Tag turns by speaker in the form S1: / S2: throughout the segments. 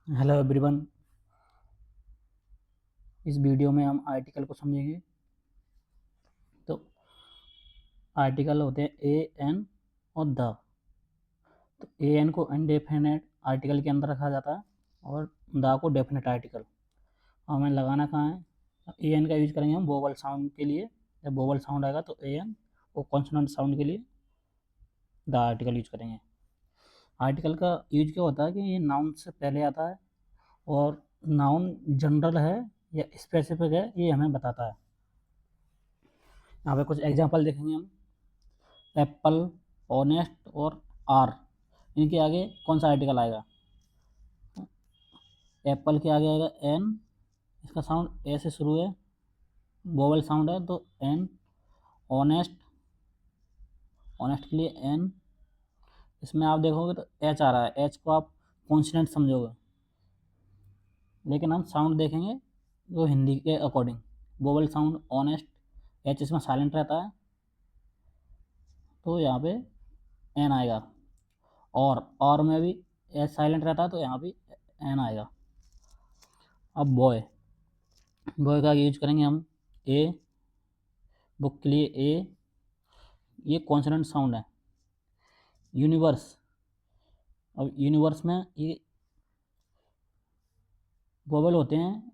S1: Hello everyone. इस video में हम आर्टिकल को समझेंगे। तो आर्टिकल होते हैं ए एन और द। तो ए एन को अनडेफिनेट आर्टिकल के अंदर रखा जाता है और द को डेफिनेट आर्टिकल। हमें लगाना कहाँ है? ए एन का यूज करेंगे हम वोवल साउंड के लिए। जब वोवल साउंड आएगा तो ए एन, और कॉन्सोनेंट साउंड के लिए द आर्टिकल यूज करेंगे। आर्टिकल का यूज क्या होता है कि ये नाउन से पहले आता है और नाउन जनरल है या स्पेसिफिक है ये हमें बताता है। यहाँ पे कुछ एग्जांपल देखेंगे हम। एप्पल, ऑनेस्ट और आर, इनके आगे कौन सा आर्टिकल आएगा? एप्पल के आगे आएगा एन। इसका साउंड ए से शुरू है, वोवल साउंड है तो एन। ऑनेस्ट, ऑनेस्ट के लिए एन। इसमें आप देखोगे तो एच आ रहा है, एच को आप कॉन्सोनेंट समझोगे, लेकिन हम साउंड देखेंगे जो हिंदी के according. Vowel sound honest, H इसमें साइलेंट रहता है तो यहाँ पे एन आएगा। और में भी एच साइलेंट रहता है तो यहाँ भी एन आएगा। अब बॉय, बॉय का यूज करेंगे हम ए। बुक के लिए ए, ये कॉन्सोनेंट साउंड है। यूनिवर्स, अब यूनिवर्स में ये वोवल होते हैं,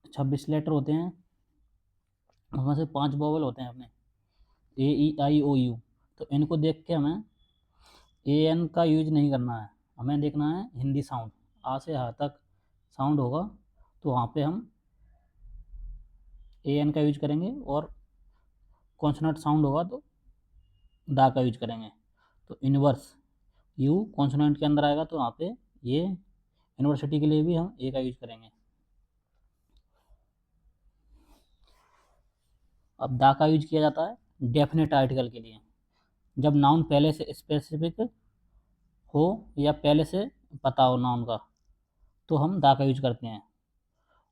S1: 26 लेटर होते हैं, उसमें से 5 वोवल होते हैं अपने, ए ई आई ओ यू। तो इनको देख के हमें ए एन का यूज नहीं करना है, हमें देखना है हिंदी साउंड। आ से हा तक साउंड होगा तो वहाँ पे हम ए एन का यूज करेंगे, और कॉन्सोनेंट साउंड होगा तो दा का यूज करेंगे। तो यूनिवर्स, यू कॉन्सोनेंट के अंदर आएगा तो वहाँ पे ये। यूनिवर्सिटी के लिए भी हम ए का यूज करेंगे। अब दा का यूज किया जाता है डेफिनेट आर्टिकल के लिए, जब नाउन पहले से स्पेसिफिक हो या पहले से पता हो नाउन का, तो हम दा का यूज करते हैं।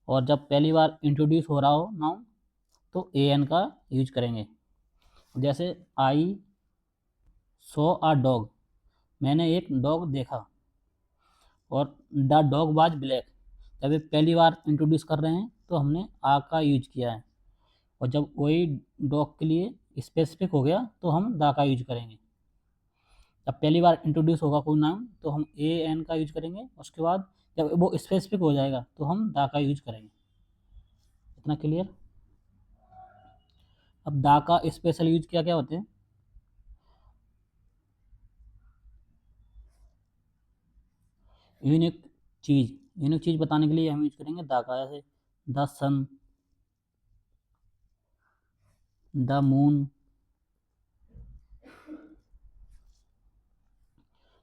S1: और जब पहली बार इंट्रोड्यूस हो रहा हो नाउन तो ए एन का यूज करेंगे। जैसे आई सो अ डॉग, मैंने एक डॉग देखा। और द डॉग वाज ब्लैक, जब ये पहली बार इंट्रोड्यूस कर रहे हैं तो हमने आ का यूज किया है। और जब वही डॉग के लिए स्पेसिफिक हो गया तो हम द का यूज करेंगे। जब पहली बार इंट्रोड्यूस होगा कोई नाम तो हम ए एन का यूज करेंगे, उसके बाद जब वो स्पेसिफिक हो जाएगा तो हम द का यूज करेंगे। इतना क्लियर? अब द का स्पेशल यूज क्या क्या होते हैं? यूनिक चीज, यूनिक चीज बताने के लिए हम यूज करेंगे द का। जैसे द सन, द मून।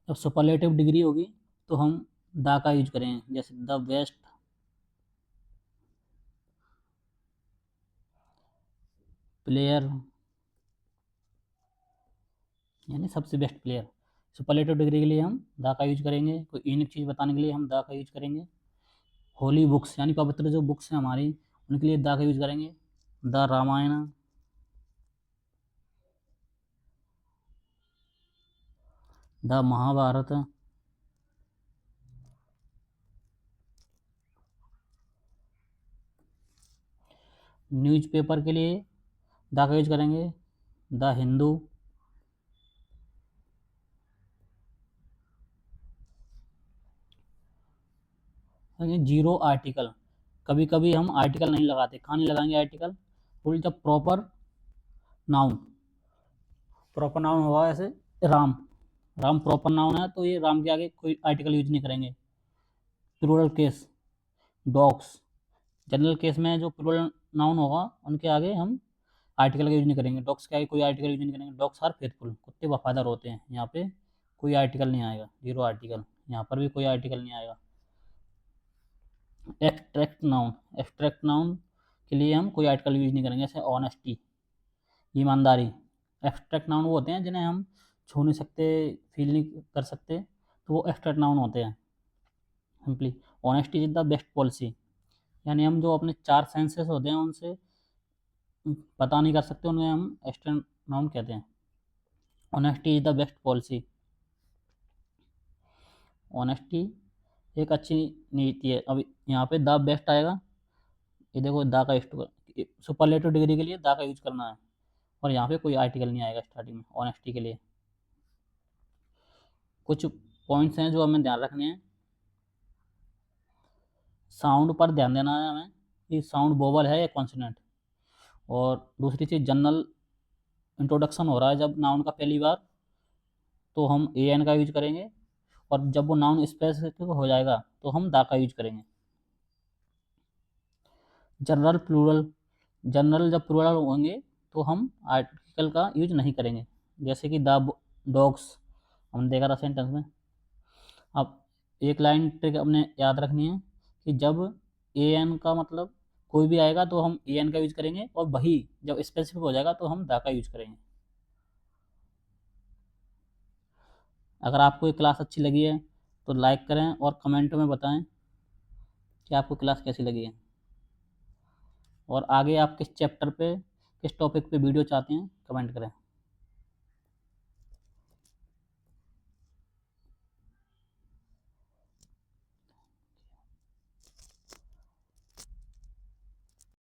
S1: जब सुपरलेटिव डिग्री होगी तो हम द का यूज करेंगे, जैसे द बेस्ट, प्लेयर, यानी सबसे बेस्ट प्लेयर। सुपरलेटिव डिग्री के लिए हम द का यूज करेंगे। कोई यूनिक चीज़ बताने के लिए हम द का यूज करेंगे। होली बुक्स, यानी पवित्र जो बुक्स हैं हमारी, उनके लिए द का यूज करेंगे। The Ramayana, the Mahabharata. Newspaper के लिए द का यूज करेंगे। द हिंदू। जीरो आर्टिकल, कभी कभी हम आर्टिकल नहीं लगाते। कहाँ नहीं लगाएंगे आर्टिकल? फुल जब प्रॉपर नाउन, प्रॉपर नाउन होगा, ऐसे राम, राम प्रॉपर नाउन है तो ये राम के आगे कोई आर्टिकल यूज नहीं करेंगे। Plural case, dogs, general case में जो प्लूरल नाउन होगा उनके आगे हम आर्टिकल का यूज नहीं करेंगे। डॉग्स के आगे कोई आर्टिकल यूज नहीं करेंगे। डॉग्स आर फेथफुल, कुत्ते वफादार होते हैं, यहाँ पे कोई आर्टिकल नहीं आएगा, जीरो आर्टिकल। यहाँ पर भी कोई आर्टिकल नहीं आएगा। एक्सट्रैक्ट नाउन, एक्सट्रैक्ट नाउन के लिए हम कोई आर्टिकल यूज नहीं करेंगे। जैसे ऑनेस्टी, ईमानदारी। एब्स्ट्रैक्ट नाउन वो होते हैं जिन्हें हम छू नहीं सकते, फील नहीं कर सकते, तो वो एब्स्ट्रैक्ट नाउन होते हैं। Simply honesty is the best policy, यानी हम जो अपने 4 सेंसेस होते हैं उनसे पता नहीं कर सकते, उन्हें हम एब्स्ट्रैक्ट नाउन कहते हैं। Honesty is the best policy. Honesty एक अच्छी नीति है। अब यहाँ पे द बेस्ट आएगा, ये देखो द का सुपरलेटिव डिग्री के लिए द का यूज करना है, और यहाँ पे कोई आर्टिकल नहीं आएगा स्टार्टिंग में ऑनेस्टी के लिए। कुछ पॉइंट्स हैं जो हमें ध्यान रखने हैं। साउंड पर ध्यान देना है हमें कि साउंड वोवल है या कॉन्सोनेंट। और दूसरी चीज़, जनरल इंट्रोडक्शन हो रहा है जब नाउन का पहली बार, तो हम ए एन का यूज करेंगे, और जब वो नाउन स्पेसिफिक हो जाएगा तो हम दा का यूज करेंगे। जनरल प्लूरल, जनरल जब प्लूरल होंगे तो हम आर्टिकल का यूज नहीं करेंगे, जैसे कि द डॉग्स हमने देखा था सेंटेंस में। अब एक लाइन ट्रिक अपने याद रखनी है कि जब ए एन का मतलब कोई भी आएगा तो हम ए एन का यूज करेंगे, और वही जब स्पेसिफिक हो जाएगा तो हम दा का यूज करेंगे। अगर आपको ये क्लास अच्छी लगी है तो लाइक करें और कमेंट में बताएं कि आपको क्लास कैसी लगी है, और आगे आप किस चैप्टर पे, किस टॉपिक पे वीडियो चाहते हैं, कमेंट करें।